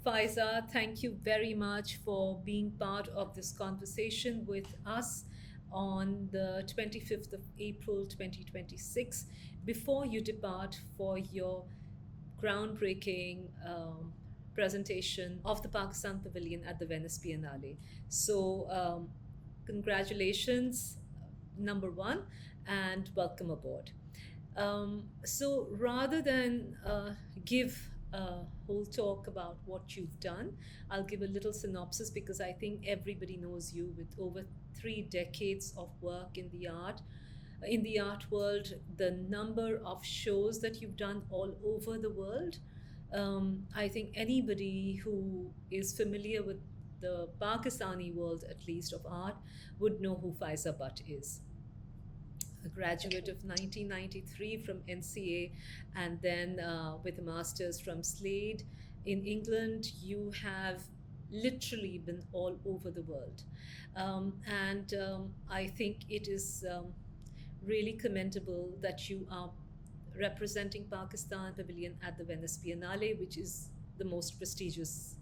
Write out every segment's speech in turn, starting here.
Faiza, thank you very much for being part of this conversation with us on the 25th of April 2026 before you depart for your groundbreaking presentation of the Pakistan Pavilion at the Venice Biennale. So, congratulations, number one, and welcome aboard. So rather than give a whole talk about what you've done, I'll give a little synopsis because I think everybody knows you with over 3 decades of work in the art world, the number of shows that you've done all over the world. I think anybody who is familiar with the Pakistani world, at least of art, would know who Faiza Butt is. A graduate of 1993 from NCA, and then with a master's from Slade in England. You have literally been all over the world. And I think it is really commendable that you are representing Pakistan Pavilion at the Venice Biennale, which is the most prestigious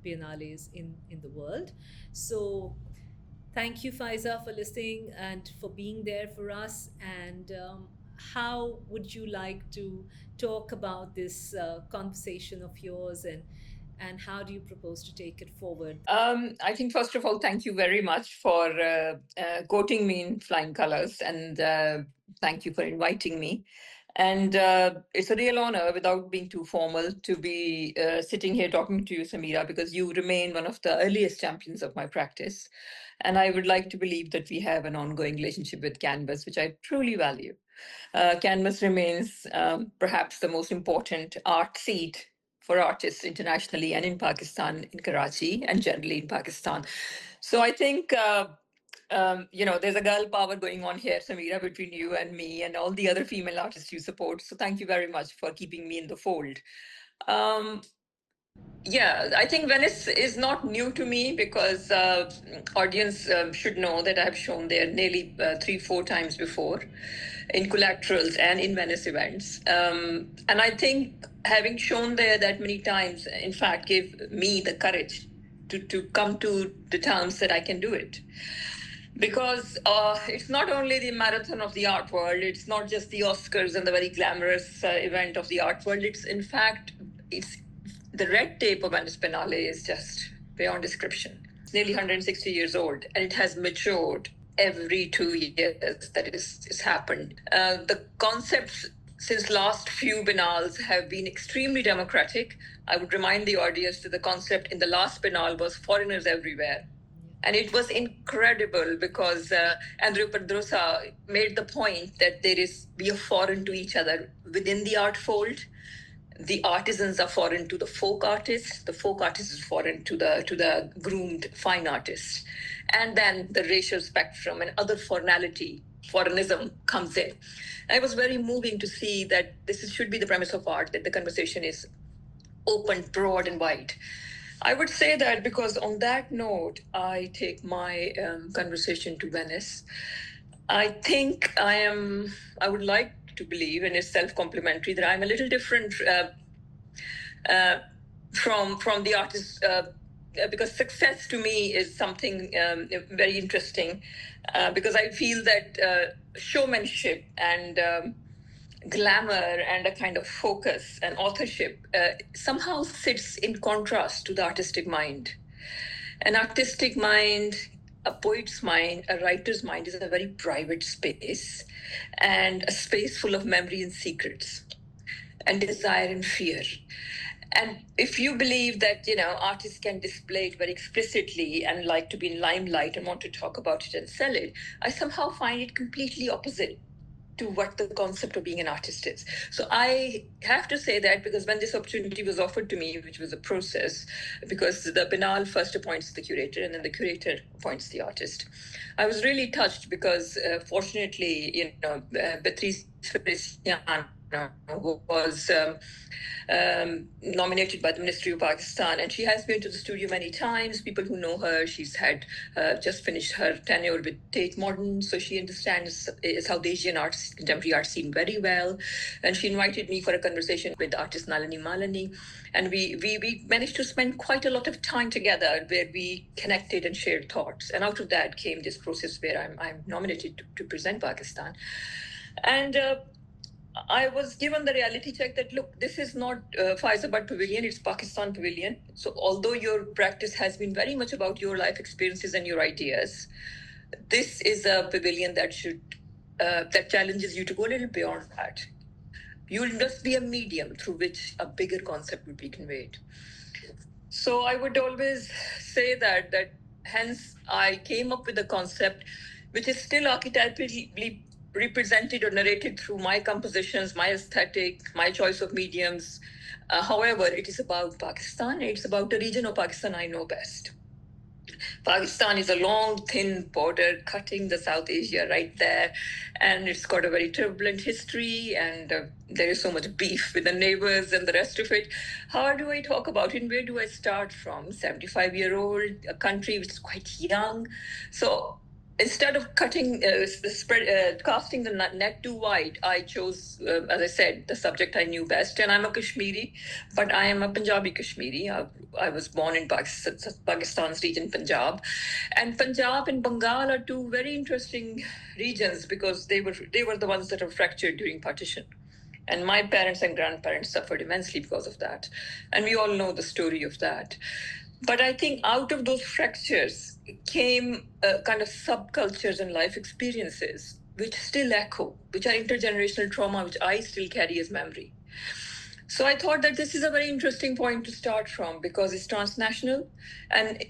biennales in the world. So thank you, Faiza, for listening and for being there for us. And how would you like to talk about this conversation of yours, and how do you propose to take it forward? I think, first of all, thank you very much for quoting me in flying colors, and thank you for inviting me. And it's a real honor, without being too formal, to be sitting here talking to you, Sameera, because you remain one of the earliest champions of my practice. And I would like to believe that we have an ongoing relationship with Canvas, which I truly value. Canvas remains perhaps the most important art seat for artists internationally and in Pakistan, in Karachi, and generally in Pakistan. So I think, there's a girl power going on here, Sameera, between you and me and all the other female artists you support. So thank you very much for keeping me in the fold. Um, yeah, I think Venice is not new to me because audience should know that I have shown there nearly 3, 4 times before in collaterals and in Venice events. And I think having shown there that many times, in fact, gave me the courage to come to the terms that I can do it. Because it's not only the marathon of the art world, it's not just the Oscars and the very glamorous event of the art world. It's, in fact, it's the red tape of Venice Biennale is just beyond description. It's nearly 160 years old, and it has matured every 2 years that it's happened. The concepts since last few biennales have been extremely democratic. I would remind the audience that the concept in the last biennale was foreigners everywhere. And it was incredible because Andrew Pedrosa made the point that we are foreign to each other within the art fold. The artisans are foreign to the folk artists. The folk artist is foreign to the groomed fine artist. And then the racial spectrum and other foreignism comes in. And it was very moving to see that should be the premise of art, that the conversation is open, broad, and wide. I would say that because on that note, I take my conversation to Venice. I think I would like to believe, and it's self-complimentary, that I'm a little different from the artists, because success to me is something very interesting, because I feel that showmanship and glamour and a kind of focus and authorship somehow sits in contrast to the artistic mind. An artistic mind, a poet's mind, a writer's mind is a very private space, and a space full of memory and secrets and desire and fear. And if you believe that, artists can display it very explicitly and like to be in limelight and want to talk about it and sell it, I somehow find it completely opposite to what the concept of being an artist is. So I have to say that because when this opportunity was offered to me, which was a process, because the Biennale first appoints the curator and then the curator appoints the artist, I was really touched because fortunately, Beatriz Feliciano, who was nominated by the Ministry of Pakistan, and she has been to the studio many times. People who know her, she's had just finished her tenure with Tate Modern, so she understands South Asian arts, contemporary art scene very well. And she invited me for a conversation with artist Nalini Malani, and we managed to spend quite a lot of time together, where we connected and shared thoughts. And out of that came this process where I'm nominated to present Pakistan. And I was given the reality check that, look, this is not Faiza Butt Pavilion, it's Pakistan Pavilion. So although your practice has been very much about your life experiences and your ideas, this is a pavilion that challenges you to go a little beyond that. You'll just be a medium through which a bigger concept will be conveyed. So I would always say that hence I came up with a concept which is still archetypically represented or narrated through my compositions, my aesthetic, my choice of mediums. However, it is about Pakistan. It's about a region of Pakistan I know best. Pakistan is a long, thin border cutting the South Asia right there, and it's got a very turbulent history, and there is so much beef with the neighbors and the rest of it. How do I talk about it? Where do I start from? 75-year-old, a country which is quite young. So instead of casting the net too wide, I chose, as I said, the subject I knew best. And I'm a Kashmiri, but I am a Punjabi Kashmiri. I was born in Pakistan's region, Punjab. And Punjab and Bengal are two very interesting regions because they were the ones that were fractured during partition. And my parents and grandparents suffered immensely because of that. And we all know the story of that. But I think out of those fractures came kind of subcultures and life experiences which still echo, which are intergenerational trauma, which I still carry as memory. So I thought that this is a very interesting point to start from because it's transnational, and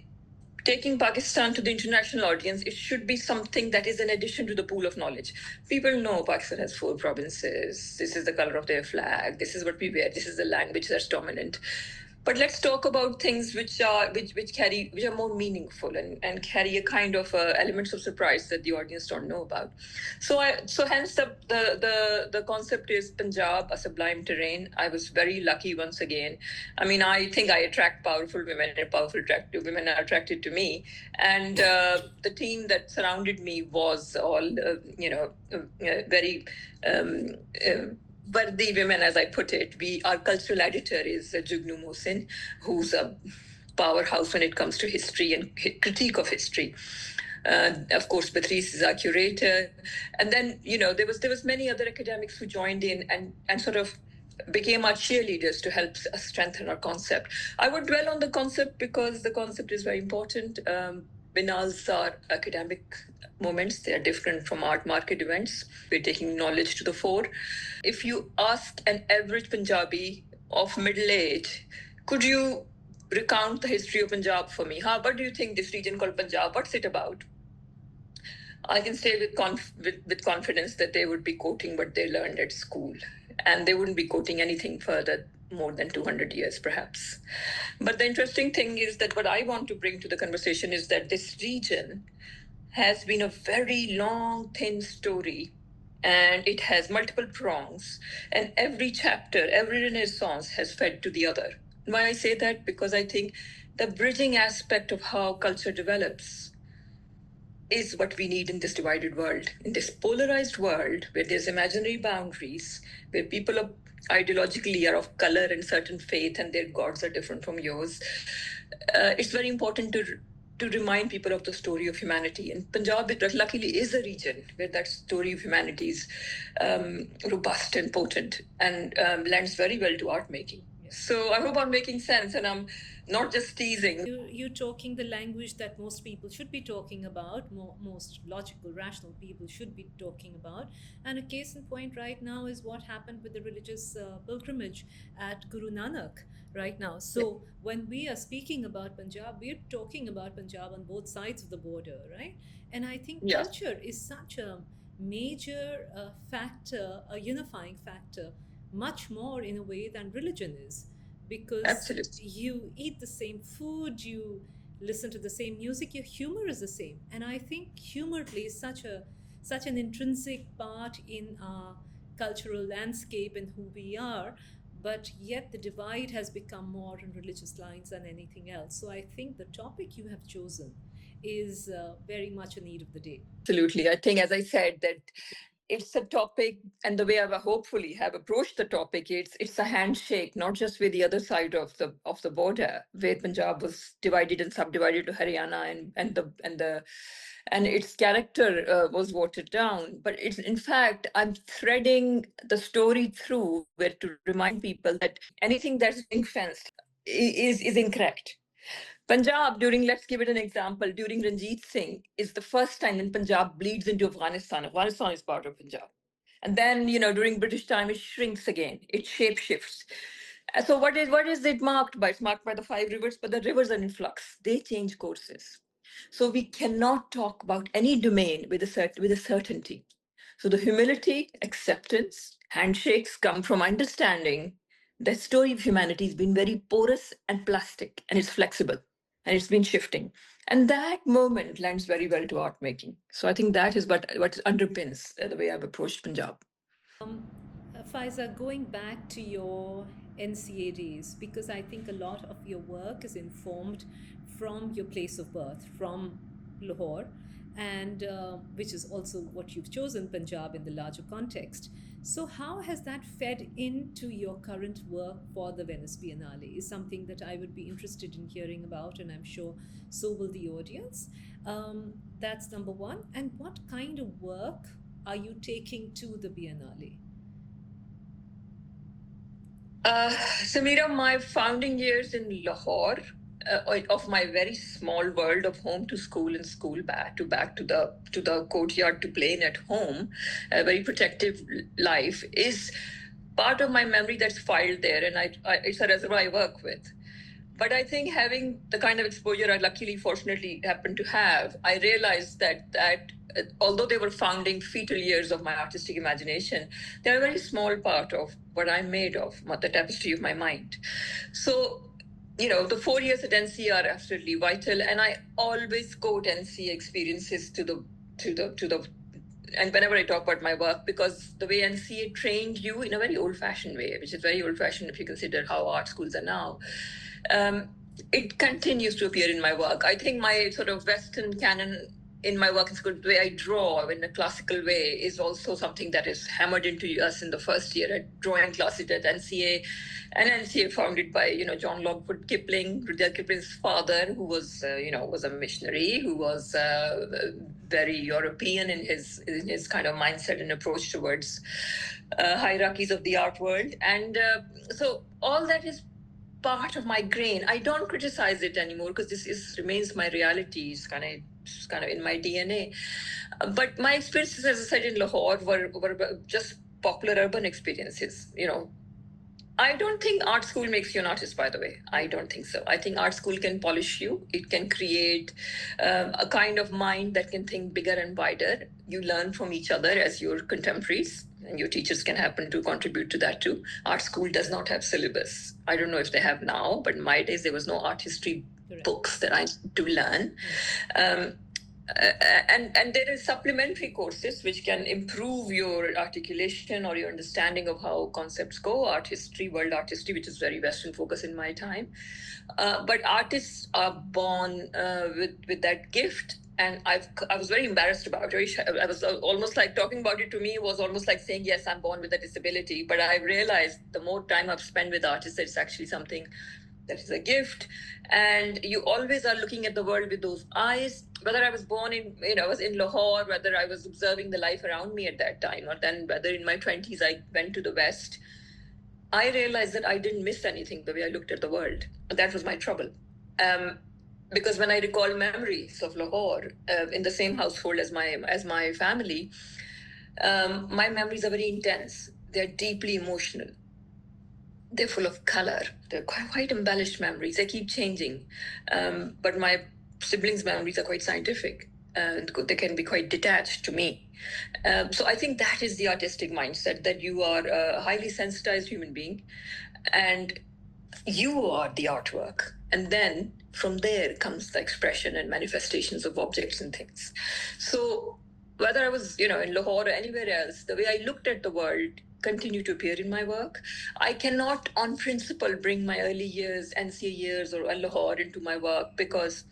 taking Pakistan to the international audience, it should be something that is in addition to the pool of knowledge. People know Pakistan has 4 provinces. This is the color of their flag. This is what we wear. This is the language that's dominant. But let's talk about things which are more meaningful and carry a kind of elements of surprise that the audience don't know about. So hence the concept is Punjab, a sublime terrain. I was very lucky once again. I mean, I think I attract powerful women, and powerful attractive women are attracted to me. And the team that surrounded me was all very. Worthy women, as I put it. Our cultural editor is Jugnu Mohsin, who's a powerhouse when it comes to history and critique of history. Of course, Beatriz is our curator, and then there was many other academics who joined in and sort of became our cheerleaders to help us strengthen our concept. I would dwell on the concept because the concept is very important. Biennales are academic moments. They are different from art market events. We're taking knowledge to the fore. If you ask an average Punjabi of middle age, could you recount the history of Punjab for me? What do you think this region called Punjab, what's it about? I can say with confidence that they would be quoting what they learned at school, and they wouldn't be quoting anything further more than 200 years, perhaps. But the interesting thing is that what I want to bring to the conversation is that this region has been a very long, thin story, and it has multiple prongs, and every chapter, every renaissance has fed to the other. Why I say that? Because I think the bridging aspect of how culture develops is what we need in this divided world, in this polarized world where there's imaginary boundaries, where people are ideologically are of color and certain faith and their gods are different from yours. It's very important to remind people of the story of humanity. And Punjab, luckily, is a region where that story of humanity is robust and potent and lends very well to art making. So I hope I'm making sense, and I'm not just teasing. You're talking the language that most people should be talking about, most logical, rational people should be talking about. And a case in point right now is what happened with the religious pilgrimage at Guru Nanak right now. So when we are speaking about Punjab, we're talking about Punjab on both sides of the border, right? And I think culture is such a major factor, a unifying factor, much more in a way than religion is, because Absolutely. you eat the same food, you listen to the same music, your humor is the same. And I think humor plays such an intrinsic part in our cultural landscape and who we are, but yet the divide has become more on religious lines than anything else. So I think the topic you have chosen is very much a need of the day. Absolutely. I think, as I said, that it's a topic, and the way I hopefully have approached the topic, it's a handshake, not just with the other side of the border, where Punjab was divided and subdivided to Haryana, and its character was watered down. But it's, in fact, I'm threading the story through where to remind people that anything that's ring fenced is incorrect. Punjab, during, let's give it an example, during Ranjit Singh, is the first time when Punjab bleeds into Afghanistan. Afghanistan is part of Punjab. And then, during British time, it shrinks again, it shape shifts. So what is it marked by? It's marked by the five rivers, but the rivers are in flux. They change courses. So we cannot talk about any domain with a certainty. So the humility, acceptance, handshakes come from understanding the story of humanity has been very porous and plastic, and it's flexible, and it's been shifting. And that moment lends very well to art making. So I think that is what underpins the way I've approached Punjab. Um, Faiza, going back to your NCA days, because I think a lot of your work is informed from your place of birth, from Lahore, and which is also what you've chosen, Punjab, in the larger context. So, how has that fed into your current work for the Venice Biennale? Is something that I would be interested in hearing about, and I'm sure so will the audience. That's number one. And what kind of work are you taking to the Biennale? Sameera, my founding years in Lahore, of my very small world of home to school and school back to the courtyard to playing at home, a very protective life, is part of my memory that's filed there, and it's a reservoir I work with. But I think having the kind of exposure I luckily, fortunately, happened to have, I realized that although they were founding fetal years of my artistic imagination, they're a very small part of what I'm made of, the tapestry of my mind. So, the 4 years at NCA are absolutely vital, and I always quote NCA experiences to the and whenever I talk about my work, because the way NCA trained you in a very old-fashioned way, which is very old-fashioned if you consider how art schools are now, um, it continues to appear in my work. I think my sort of Western canon in my work, the way I draw in a classical way, is also something that is hammered into us in the first year at drawing classes at NCA. And NCA founded by, John Longford Kipling, Rudyard Kipling's father, who was, was a missionary, who was very European in his kind of mindset and approach towards hierarchies of the art world. And so all that is part of my grain. I don't criticize it anymore because remains my reality. It's kind of in my DNA. But my experiences, as I said, in Lahore were just popular urban experiences. I don't think art school makes you an artist, by the way. I don't think so. I think art school can polish you. It can create a kind of mind that can think bigger and wider. You learn from each other as your contemporaries, and your teachers can happen to contribute to that too. Art school does not have syllabus. I don't know if they have now, but in my days, there was no art history books that I had to learn. And there is supplementary courses which can improve your articulation or your understanding of how concepts go. Art history, world art history, which is very Western focus in my time. But artists are born with that gift. And I was very embarrassed about it. I was almost like talking about it to me was almost like saying, yes, I'm born with a disability. But I realized the more time I've spent with artists, it's actually something that is a gift. And you always are looking at the world with those eyes. Whether I was born I was in Lahore, whether I was observing the life around me at that time, or then whether in my 20s I went to the West, I realized that I didn't miss anything the way I looked at the world. That was my trouble. Because when I recall memories of Lahore in the same household as my family, my memories are very intense. They're deeply emotional. They're full of color. They're quite embellished memories. They keep changing. But my siblings' memories are quite scientific. They can be quite detached to me. So I think that is the artistic mindset, that you are a highly sensitized human being and you are the artwork. And then from there comes the expression and manifestations of objects and things. So whether I was, in Lahore or anywhere else, the way I looked at the world continue to appear in my work. I cannot, on principle, bring my early years, NCA years, or Lahore into my work, because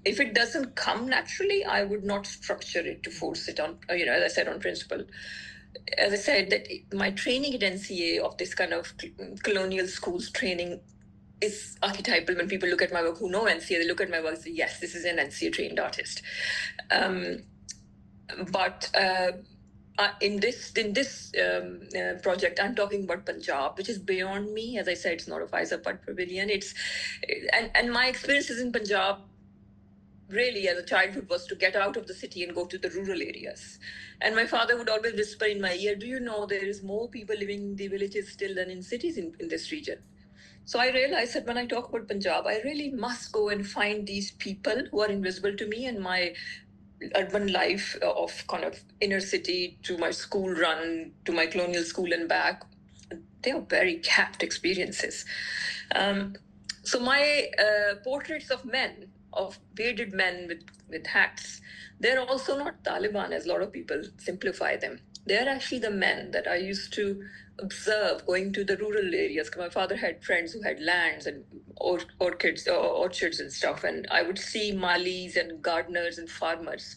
if it doesn't come naturally, I would not structure it to force it on, as I said, on principle. As I said, that my training at NCA of this kind of colonial schools training is archetypal. When people look at my work, who know NCA, they look at my work and say, yes, this is an NCA trained artist. But in this project, I'm talking about Punjab, which is beyond me. As I said, it's not a Faiza Butt pavilion. And my experiences in Punjab really as a childhood was to get out of the city and go to the rural areas. And my father would always whisper in my ear, do you know there is more people living in the villages still than in cities in this region? So I realized that when I talk about Punjab, I really must go and find these people who are invisible to me and my urban life of kind of inner city to my school run to my colonial school and back. They are very capped experiences. So my portraits of men, of bearded men with hats, they're also not Taliban as a lot of people simplify them. They're actually the men that I used to observe going to the rural areas. My father had friends who had lands and orchards and stuff, and I would see malis and gardeners and farmers.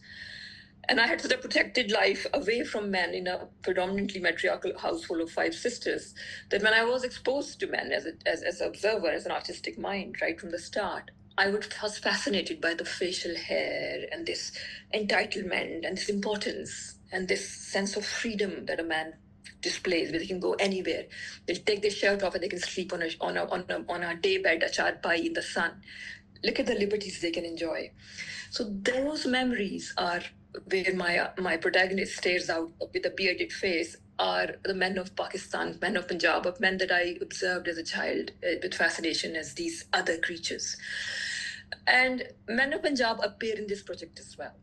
And I had such a protected life away from men in a predominantly matriarchal household of 5 sisters that when I was exposed to men as an observer, as an artistic mind, right from the start, was fascinated by the facial hair and this entitlement and this importance and this sense of freedom that a man displays, where they can go anywhere. They'll take their shirt off and they can sleep on a day bed, a charpai in the sun. Look at the liberties they can enjoy. So those memories are where my protagonist stares out with a bearded face are the men of Pakistan, men of Punjab, of men that I observed as a child with fascination as these other creatures. And men of Punjab appear in this project as well,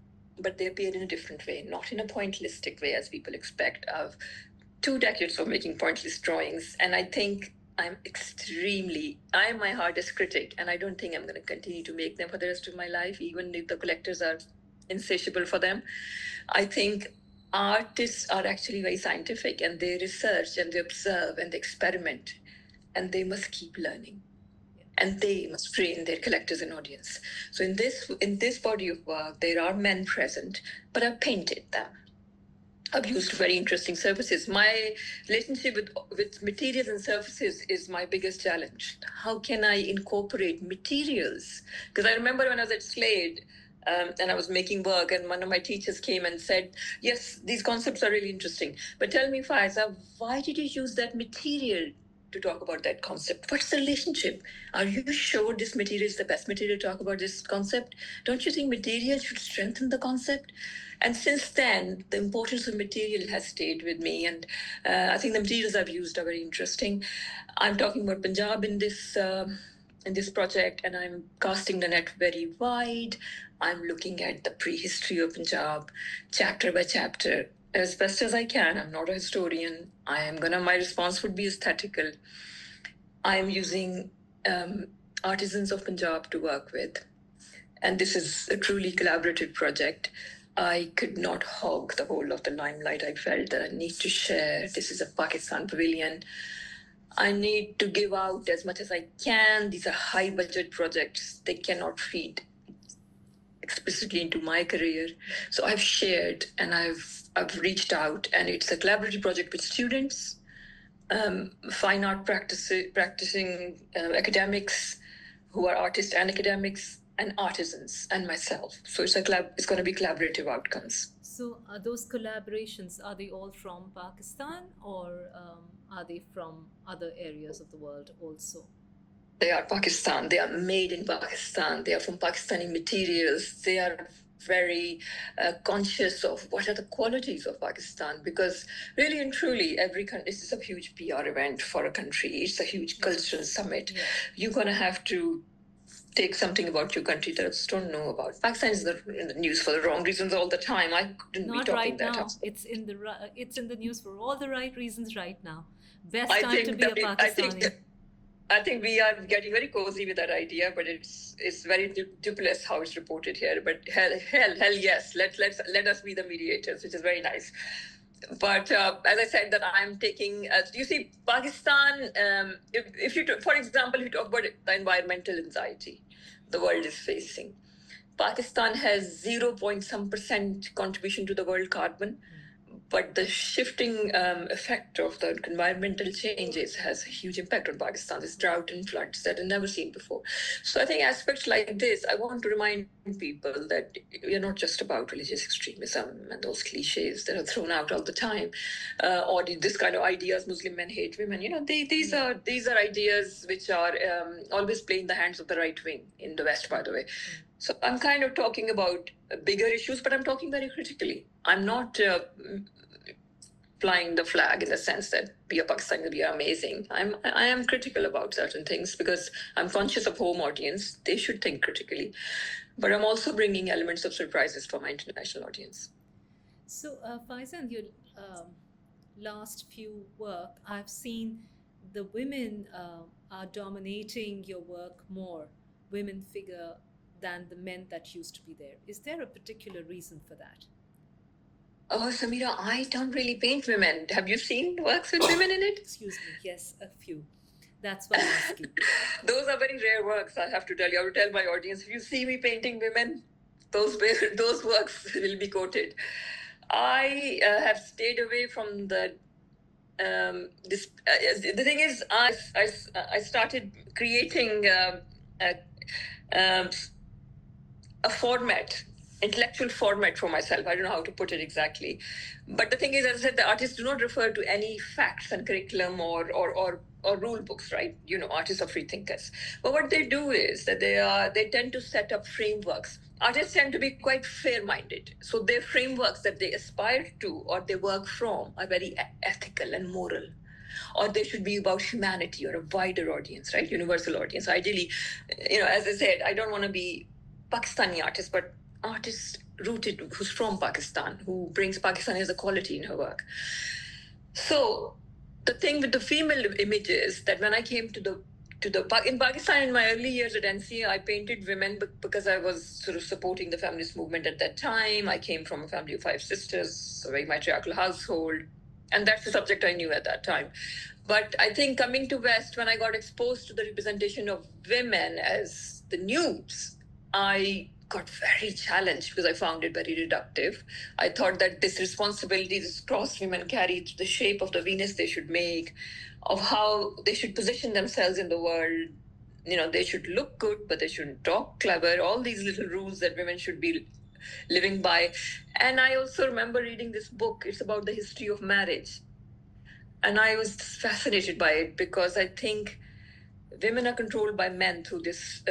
but they appear in a different way, not in a pointillistic way as people expect of 2 decades of making pointless drawings. And I think I'm my hardest critic, and I don't think I'm going to continue to make them for the rest of my life, even if the collectors are insatiable for them. I think artists are actually very scientific, and they research and they observe and they experiment, and they must keep learning. And they must train their collectors and audience. So in this body of work, there are men present, but I've painted them. I've used very interesting surfaces. My relationship with materials and surfaces is my biggest challenge. How can I incorporate materials? Because I remember when I was at Slade, and I was making work, and one of my teachers came and said, yes, these concepts are really interesting, but tell me, Faiza, why did you use that material to talk about that concept? What's the relationship? Are you sure this material is the best material to talk about this concept? Don't you think material should strengthen the concept? And since then, the importance of material has stayed with me. And I think the materials I've used are very interesting. I'm talking about Punjab in this project, and I'm casting the net very wide. I'm looking at the prehistory of Punjab, chapter by chapter, as best as I can. I'm not a historian. My response would be aesthetical. I'm using artisans of Punjab to work with. And this is a truly collaborative project. I could not hog the whole of the limelight. I felt that I need to share. This is a Pakistan Pavilion. I need to give out as much as I can. These are high budget projects. They cannot feed explicitly into my career. So I've shared and I've reached out, and it's a collaborative project with students, fine art practicing academics who are artists and academics, and artisans, and myself. So it's going to be collaborative outcomes. So those collaborations, are they all from Pakistan, or are they from other areas of the world also? They are Pakistan. They are made in Pakistan. They are from Pakistani materials. They are very conscious of what are the qualities of Pakistan, because really and truly, this is a huge PR event for a country. It's a huge cultural summit. Yeah. You're going to have to take something about your country that others don't know about. Pakistan is in the news for the wrong reasons all the time. I couldn't Not be talking right that now. up. It's in the news for all the right reasons right now. Best time to be a Pakistani. I think we are getting very cozy with that idea, but it's very dubious how it's reported here. But hell, yes. Let us be the mediators, which is very nice. But as I said, that I'm taking. You see, Pakistan. If you, for example, if you talk about the environmental anxiety the world is facing, Pakistan has 0 point some percent contribution to the world carbon, but the shifting effect of the environmental changes has a huge impact on Pakistan. This drought and floods that I've never seen before. So I think aspects like this, I want to remind people that we're not just about religious extremism and those cliches that are thrown out all the time, or this kind of ideas, Muslim men hate women. These are ideas which are always play in the hands of the right wing in the West, by the way. So I'm kind of talking about bigger issues, but I'm talking very critically. I'm not flying the flag in the sense that we are Pakistani, we are amazing. I am critical about certain things because I'm conscious of home audience. They should think critically. But I'm also bringing elements of surprises for my international audience. So, Faiza, in your last few work, I've seen the women are dominating your work more, women figure, than the men that used to be there. Is there a particular reason for that? Oh, Sameera, I don't really paint women. Have you seen works with women in it? Excuse me, yes, a few. That's why I'm asking. Those are very rare works, I have to tell you. I will tell my audience, if you see me painting women, those works will be quoted. I have stayed away from the this. The thing is, I started creating um, a format, intellectual format for myself. I don't know how to put it exactly. But the thing is, as I said, the artists do not refer to any facts and curriculum or rule books, right? Artists are free thinkers. But what they do is that they tend to set up frameworks. Artists tend to be quite fair-minded. So their frameworks that they aspire to or they work from are very ethical and moral. Or they should be about humanity or a wider audience, right? Universal audience. Ideally, as I said, I don't want to be Pakistani artist, but artist rooted who's from Pakistan, who brings Pakistani as a quality in her work. So the thing with the female images that when I came in Pakistan in my early years at NCA, I painted women because I was sort of supporting the feminist movement at that time. I came from a family of 5 sisters, a very matriarchal household, and that's the subject I knew at that time. But I think coming to West, when I got exposed to the representation of women as the nudes, I got very challenged because I found it very reductive. I thought that this responsibility, this cross women carry to the shape of the Venus they should make, of how they should position themselves in the world. They should look good, but they shouldn't talk clever. All these little rules that women should be living by. And I also remember reading this book. It's about the history of marriage. And I was fascinated by it because I think women are controlled by men through this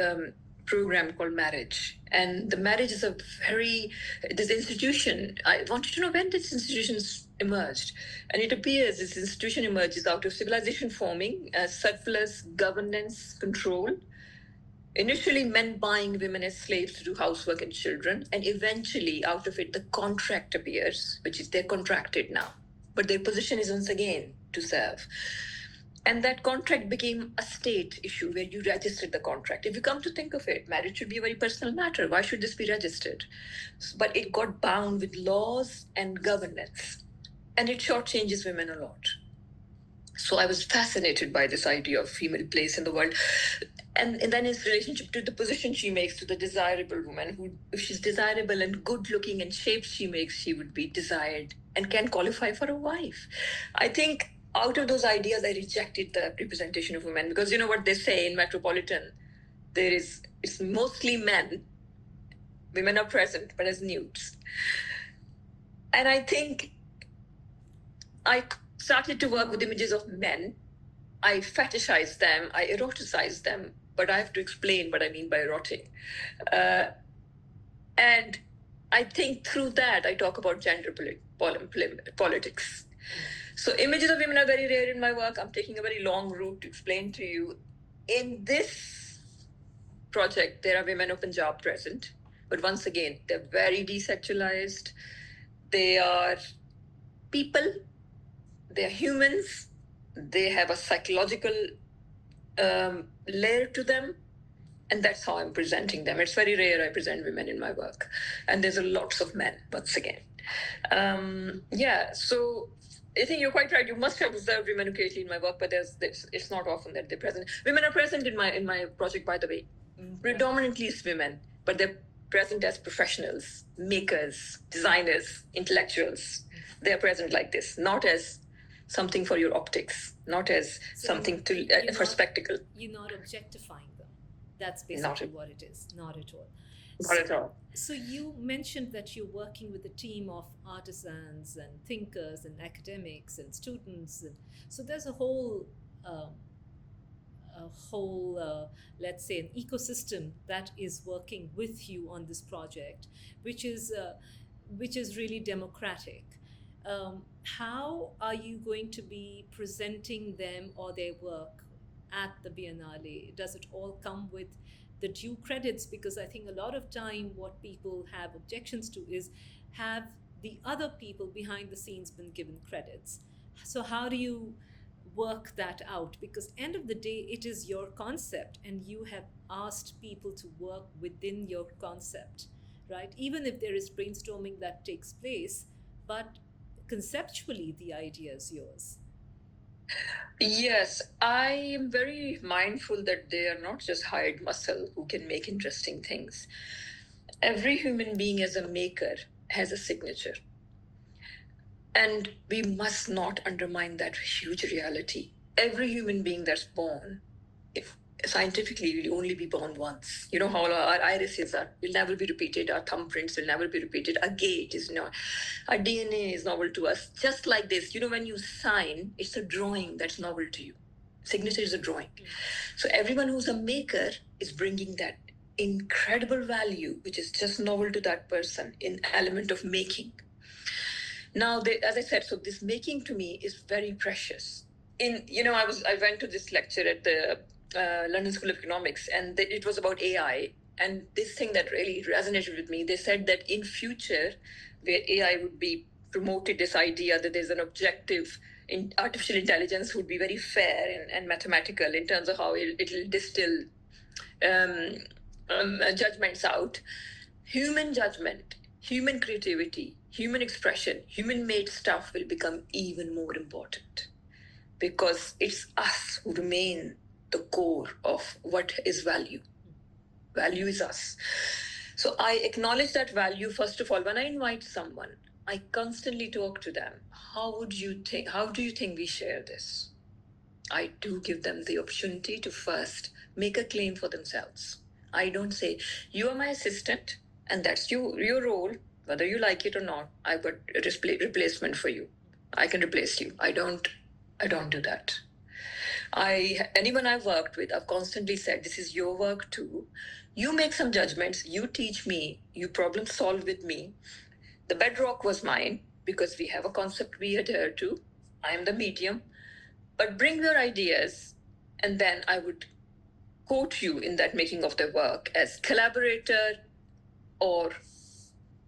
program called marriage. And the marriage is this institution. I wanted to know when this institution emerged. And it appears this institution emerges out of civilization forming, surplus governance control. Initially, men buying women as slaves to do housework and children, and eventually, out of it, the contract appears, which is they're contracted now. But their position is once again to serve. And that contract became a state issue where you registered the contract. If you come to think of it, marriage should be a very personal matter. Why should this be registered? But it got bound with laws and governance. And it shortchanges women a lot. So I was fascinated by this idea of female place in the world. And then his relationship to the position she makes to the desirable woman, who, if she's desirable and good looking and shapes she makes, she would be desired and can qualify for a wife. I think out of those ideas, I rejected the representation of women because you know what they say in Metropolitan, it's mostly men. Women are present, but as nudes. And I think I started to work with images of men. I fetishize them, I eroticize them, but I have to explain what I mean by erotic. And I think through that, I talk about gender politics. So images of women are very rare in my work. I'm taking a very long route to explain to you. In this project, there are women of Punjab present. But once again, they're very desexualized. They are people. They're humans. They have a psychological layer to them, and that's how I'm presenting them. It's very rare I present women in my work, and there's a lots of men once again. Yeah, so I think you're quite right. You must have observed women occasionally in my work, but it's not often that they're present. Women are present in my project, by the way. Predominantly it's women, but they're present as professionals, makers, designers, intellectuals. They're present like this, not as something for your optics, not as So something for spectacle. You're not objectifying them. That's Not basically at- what it is. Not at all. Not at all. So you mentioned that you're working with a team of artisans and thinkers and academics and students, and so there's let's say, an ecosystem that is working with you on this project, which is really democratic. How are you going to be presenting them or their work at the Biennale? Does it all come with the due credits? Because I think a lot of time what people have objections to is, have the other people behind the scenes been given credits? So how do you work that out? Because end of the day, it is your concept and you have asked people to work within your concept, right? Even if there is brainstorming that takes place, but conceptually the idea is yours. Yes, I am very mindful that they are not just hired muscle who can make interesting things. Every human being as a maker has a signature. And we must not undermine that huge reality. Every human being that's born, if scientifically, will only be born once. You know how our irises will never be repeated, our thumbprints will never be repeated, our gait is not, our DNA is novel to us. Just like this, when you sign, it's a drawing that's novel to you. Signature is a drawing. So everyone who's a maker is bringing that incredible value, which is just novel to that person, in element of making. Now, as I said, so this making to me is very precious. I went to this lecture at the London School of Economics, and it was about AI. And this thing that really resonated with me, they said that in future, where AI would be promoted, this idea that there's an objective in artificial intelligence would be very fair and mathematical in terms of how it'll distill judgments out. Human judgment, human creativity, human expression, human made stuff will become even more important, because it's us who remain the core of what is value. Value is us. So I acknowledge that value, first of all. When I invite someone, I constantly talk to them. How do you think we share this? I do give them the opportunity to first make a claim for themselves. I don't say, you are my assistant, and that's your role, whether you like it or not. I've got a replacement for you. I can replace you. I don't do that. Anyone I've worked with, I've constantly said, this is your work too. You make some judgments, you teach me, you problem solve with me. The bedrock was mine, because we have a concept we adhere to. I am the medium. But bring your ideas, and then I would quote you in that making of the work as collaborator or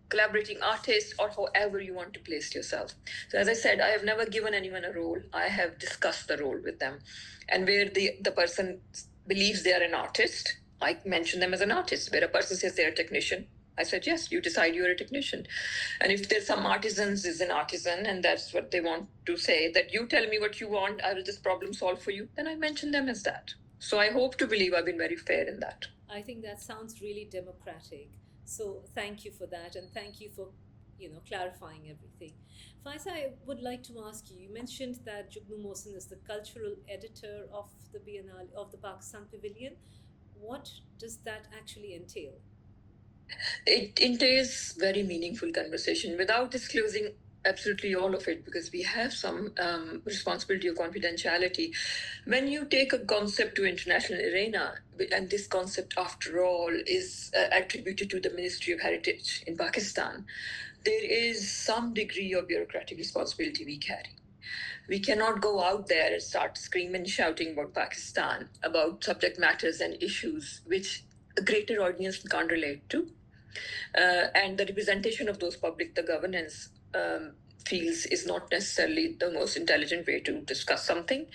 collaborating artist, or however you want to place yourself. So as I said, I have never given anyone a role. I have discussed the role with them. And where the person believes they are an artist, I mention them as an artist. Where a person says they're a technician, I said, yes, you decide you're a technician. And if there's some artisans is an artisan, and that's what they want to say, that you tell me what you want, I will just problem solve for you, then I mention them as that. So I hope to believe I've been very fair in that. I think that sounds really democratic. So thank you for that, and thank you for clarifying everything. Faiza, I would like to ask you. You mentioned that Jugnu Mohsin is the cultural editor of the Biennale of the Pakistan Pavilion. What does that actually entail? It entails very meaningful conversation without disclosing absolutely all of it, because we have some responsibility of confidentiality. When you take a concept to international arena, and this concept, after all, is attributed to the Ministry of Heritage in Pakistan, there is some degree of bureaucratic responsibility we carry. We cannot go out there and start screaming and shouting about Pakistan, about subject matters and issues which a greater audience can't relate to. And the representation of those public, the governance, feels is not necessarily the most intelligent way to discuss something.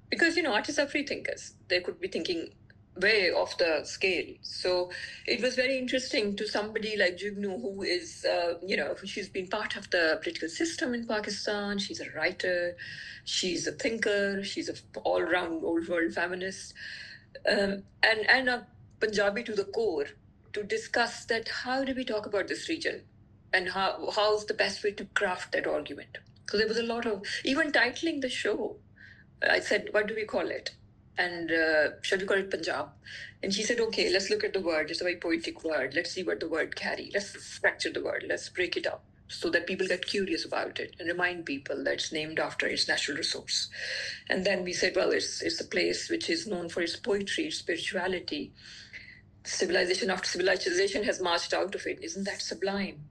Because, artists are free thinkers. They could be thinking way off the scale. So it was very interesting to somebody like Jugnu, who is, she's been part of the political system in Pakistan. She's a writer, she's a thinker, she's an all-round old world feminist, and a Punjabi to the core, to discuss that how do we talk about this region and how's the best way to craft that argument. So there was a lot of, even titling the show, I said, what do we call it? And should we call it Punjab? And she said, okay, let's look at the word. It's a very poetic word. Let's see what the word carry. Let's structure the word. Let's break it up so that people get curious about it and remind people that it's named after its natural resource. And then we said, well, it's a place which is known for its poetry, its spirituality. Civilization after civilization has marched out of it. Isn't that sublime?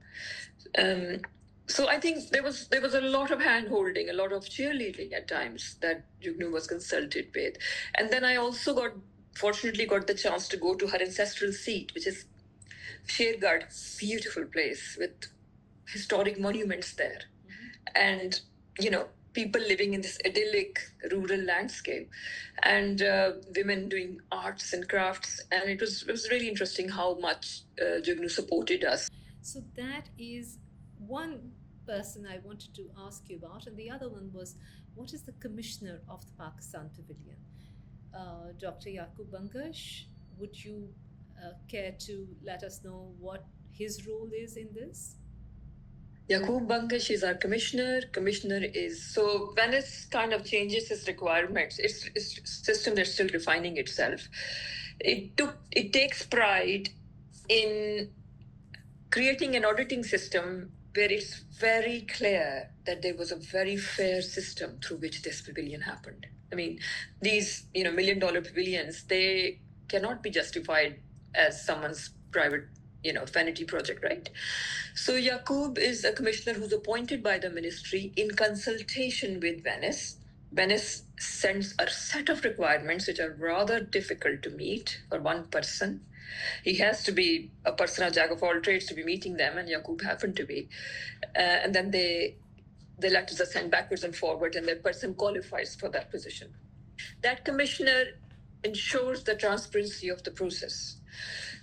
So I think there was a lot of hand holding, a lot of cheerleading at times that Jugnu was consulted with. And then I also fortunately got the chance to go to her ancestral seat, which is Shergarh, beautiful place with historic monuments there. And, people living in this idyllic rural landscape, and women doing arts and crafts. And it was really interesting how much Jugnu supported us. So that is one person I wanted to ask you about, and the other one was, what is the commissioner of the Pakistan Pavilion? Dr. Yaqub Bangash, would you care to let us know what his role is in this? Yaqub Bangash is our commissioner. Commissioner is, so Venice kind of changes its requirements. It's a system that's still refining itself. It takes pride in creating an auditing system where it's very clear that there was a very fair system through which this pavilion happened. I mean, these, $1 million pavilions, they cannot be justified as someone's private, vanity project, right? So Yaqub is a commissioner who's appointed by the ministry in consultation with Venice. Venice sends a set of requirements which are rather difficult to meet for one person. He has to be a person, a jack of all trades, to be meeting them, and Yaqub happened to be. And then the letters are sent backwards and forward, and that person qualifies for that position. That commissioner ensures the transparency of the process.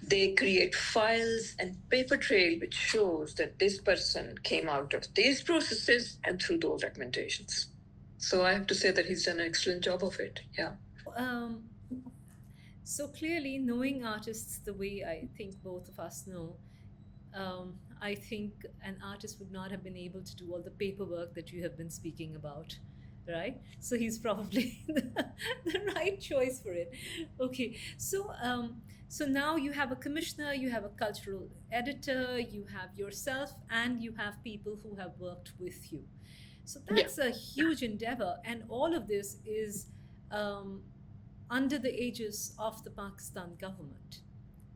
They create files and paper trail which shows that this person came out of these processes and through those recommendations. So I have to say that he's done an excellent job of it. Yeah. So clearly, knowing artists the way I think both of us know, I think an artist would not have been able to do all the paperwork that you have been speaking about, right? So he's probably the right choice for it. Okay, so now you have a commissioner, you have a cultural editor, you have yourself, and you have people who have worked with you. So that's a huge endeavor, and all of this is under the aegis of the Pakistan government,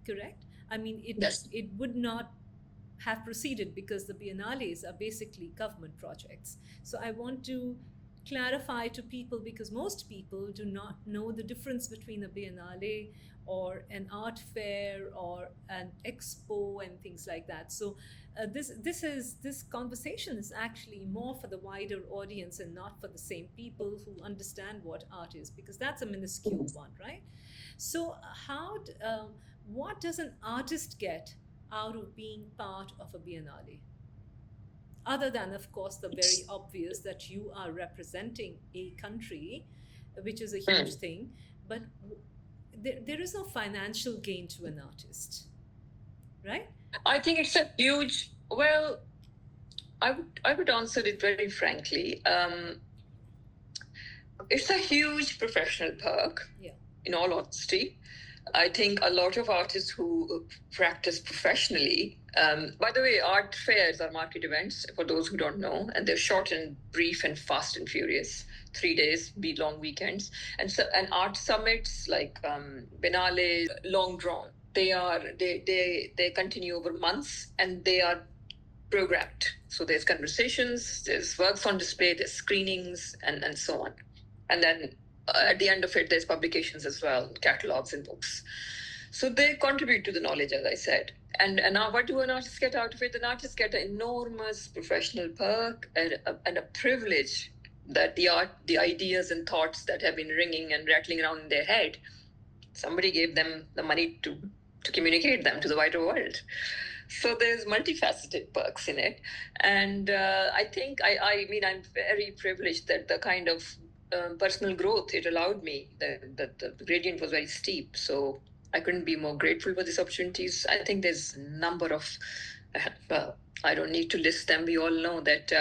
correct? I mean, it would not have proceeded because the biennales are basically government projects. So I want to clarify to people, because most people do not know the difference between a biennale or an art fair or an expo and things like that. So this conversation is actually more for the wider audience and not for the same people who understand what art is, because that's a minuscule one, right? So what does an artist get out of being part of a biennale? Other than, of course, the very obvious that you are representing a country, which is a huge thing, but there is no financial gain to an artist, right? I think it's a huge, well, I would answer it very frankly. It's a huge professional perk, in all honesty. I think a lot of artists who practice professionally, by the way, art fairs are market events, for those who don't know, and they're short and brief and fast and furious. 3 days, be long weekends. And art summits like Biennale, long drawn. They continue over months, and they are programmed. So there's conversations, there's works on display, there's screenings, and so on. And then at the end of it, there's publications as well, catalogs and books. So they contribute to the knowledge, as I said. And now what do an artist get out of it? An artist get an enormous professional perk and a privilege that the ideas and thoughts that have been ringing and rattling around in their head, somebody gave them the money to communicate them to the wider world. So there's multifaceted perks in it. And I think, I mean, I'm very privileged that the kind of personal growth it allowed me, the gradient was very steep. So I couldn't be more grateful for these opportunities. I think there's a number of, well, I don't need to list them. We all know that,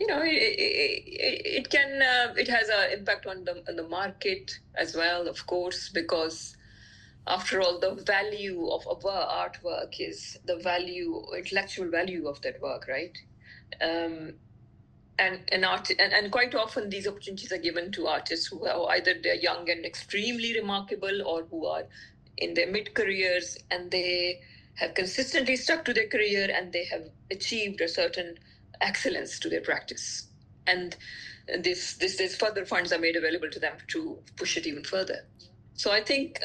it can, it has an impact on the market as well, of course, because after all, the value of artwork is the intellectual value of that work, right? And quite often these opportunities are given to artists who are either they're young and extremely remarkable, or who are in their mid-careers and they have consistently stuck to their career and they have achieved a certain excellence to their practice. And this further funds are made available to them to push it even further. So I think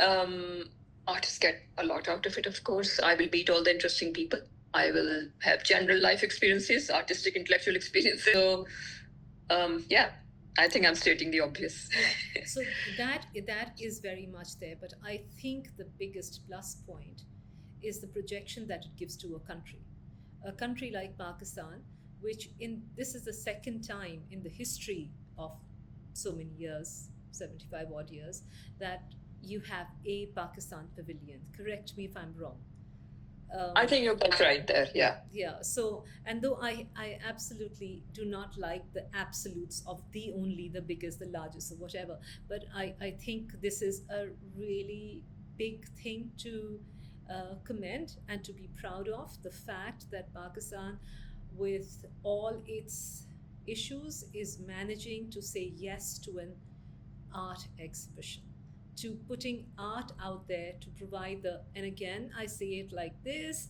artists get a lot out of it, of course. I will meet all the interesting people. I will have general life experiences, artistic, intellectual experiences. So, I think I'm stating the obvious. So that is very much there, but I think the biggest plus point is the projection that it gives to a country like Pakistan, which this is the second time in the history of so many years, 75 odd years, that you have a Pakistan Pavilion. Correct me if I'm wrong. I think you're quite right there. Yeah. Yeah. So, and though I absolutely do not like the absolutes of the only, the biggest, the largest, or whatever, but I think this is a really big thing to commend and to be proud of. The fact that Pakistan, with all its issues, is managing to say yes to an art exhibition, to putting art out there to provide and again, I say it like this,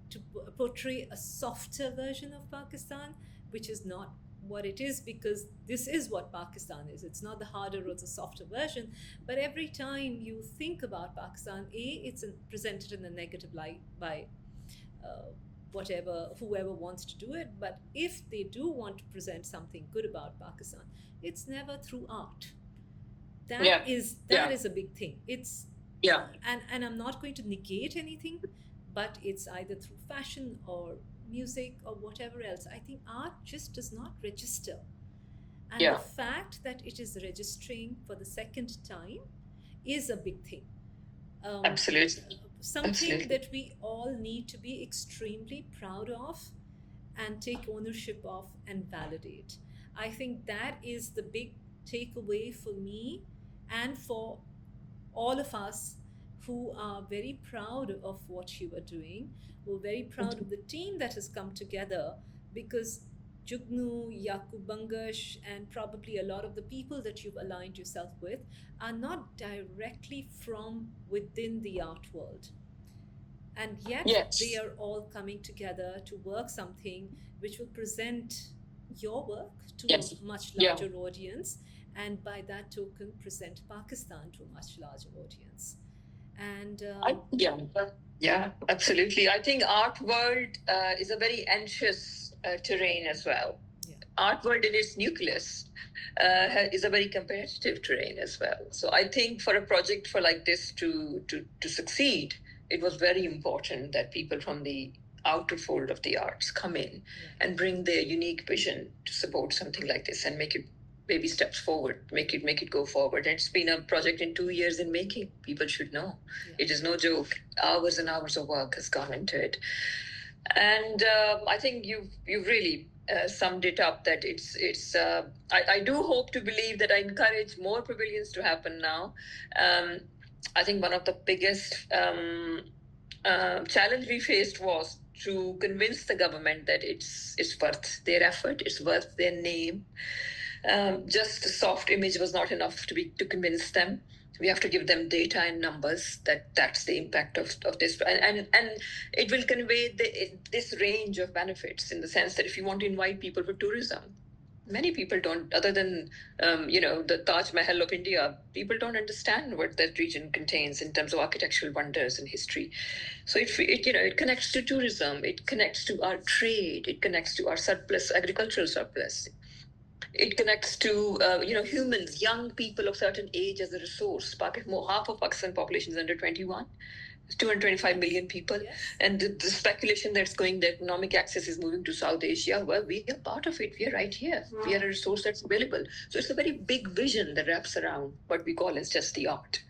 to portray a softer version of Pakistan, which is not what it is, because this is what Pakistan is. It's not the harder or the softer version. But every time you think about Pakistan, it's presented in a negative light by whoever wants to do it. But if they do want to present something good about Pakistan, it's never through art. That is a big thing. It's and I'm not going to negate anything, but it's either through fashion or music or whatever else. I think art just does not register. And the fact that it is registering for the second time is a big thing. Absolutely. Something that we all need to be extremely proud of and take ownership of and validate. I think that is the big takeaway for me and for all of us who are very proud of what you are doing. We're very proud of the team that has come together, because Jugnu, Yakub Bangash, and probably a lot of the people that you've aligned yourself with are not directly from within the art world. And yet they are all coming together to work something which will present your work to a much larger audience, and by that token present Pakistan to a much larger audience. And absolutely. I think art world is a very anxious terrain as well. Art world in its nucleus is a very competitive terrain as well. So I think for a project like this to succeed, it was very important that people from the outer fold of the arts come in and bring their unique vision to support something like this and make it baby steps forward, make it go forward. And it's been a project in 2 years in making. People should know. It is no joke. Hours and hours of work has gone into it. And I think you've really summed it up, that it's I do hope to believe that I encourage more pavilions to happen now. I think one of the biggest challenge we faced was to convince the government that it's worth their effort, it's worth their name. Just a soft image was not enough to convince them. We have to give them data and numbers that's the impact of this, and it will convey this range of benefits, in the sense that if you want to invite people for tourism, many people don't, other than, the Taj Mahal of India, people don't understand what that region contains in terms of architectural wonders and history. So it connects to tourism, it connects to our trade, it connects to our surplus, agricultural surplus. It connects to humans, young people of certain age as a resource. Half of Pakistan population is under 21. 225 million people. Yes. And the speculation that's going, the economic access is moving to South Asia. Well, we are part of it. We are right here. Wow. We are a resource that's available. So it's a very big vision that wraps around what we call as just the art.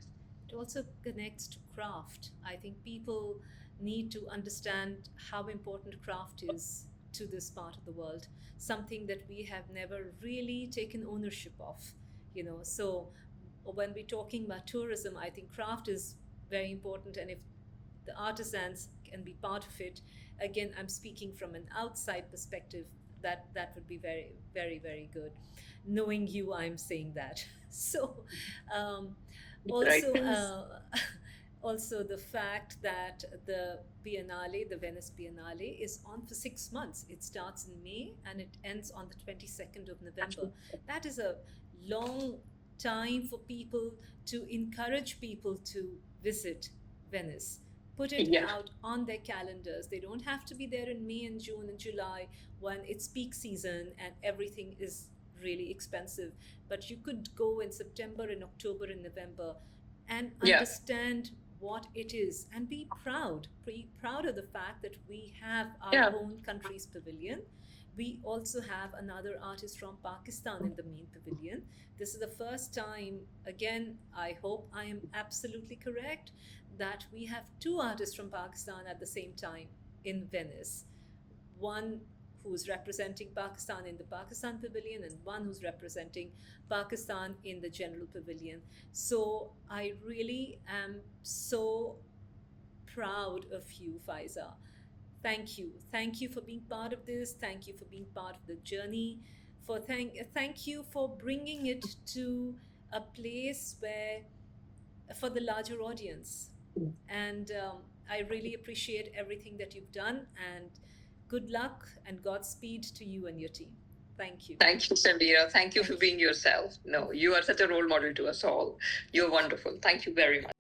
It also connects to craft. I think people need to understand how important craft is to this part of the world, something that we have never really taken ownership of, So when we're talking about tourism, I think craft is very important. And if the artisans can be part of it, again, I'm speaking from an outside perspective, that would be very, very, very good. Knowing you, I'm saying that. So, also, also the fact that the Biennale, the Venice Biennale, is on for 6 months. It starts in May and it ends on the 22nd of November. That is a long time for people, to encourage people to visit Venice. Put it out on their calendars. They don't have to be there in May and June and July when it's peak season and everything is really expensive. But you could go in September and October and November and understand what it is and be proud of the fact that we have our own country's pavilion. We also have another artist from Pakistan in the main pavilion. This is the first time, again, I hope I am absolutely correct, that we have two artists from Pakistan at the same time in Venice. One who's representing Pakistan in the Pakistan Pavilion and one who's representing Pakistan in the General Pavilion. So I really am so proud of you, Faiza. Thank you. Thank you for being part of this. Thank you for being part of the journey. Thank you for bringing it to a place where, for the larger audience. And I really appreciate everything that you've done, and good luck and Godspeed to you and your team. Thank you. Thank you, Sameera. Thank you for being yourself. No, you are such a role model to us all. You're wonderful. Thank you very much.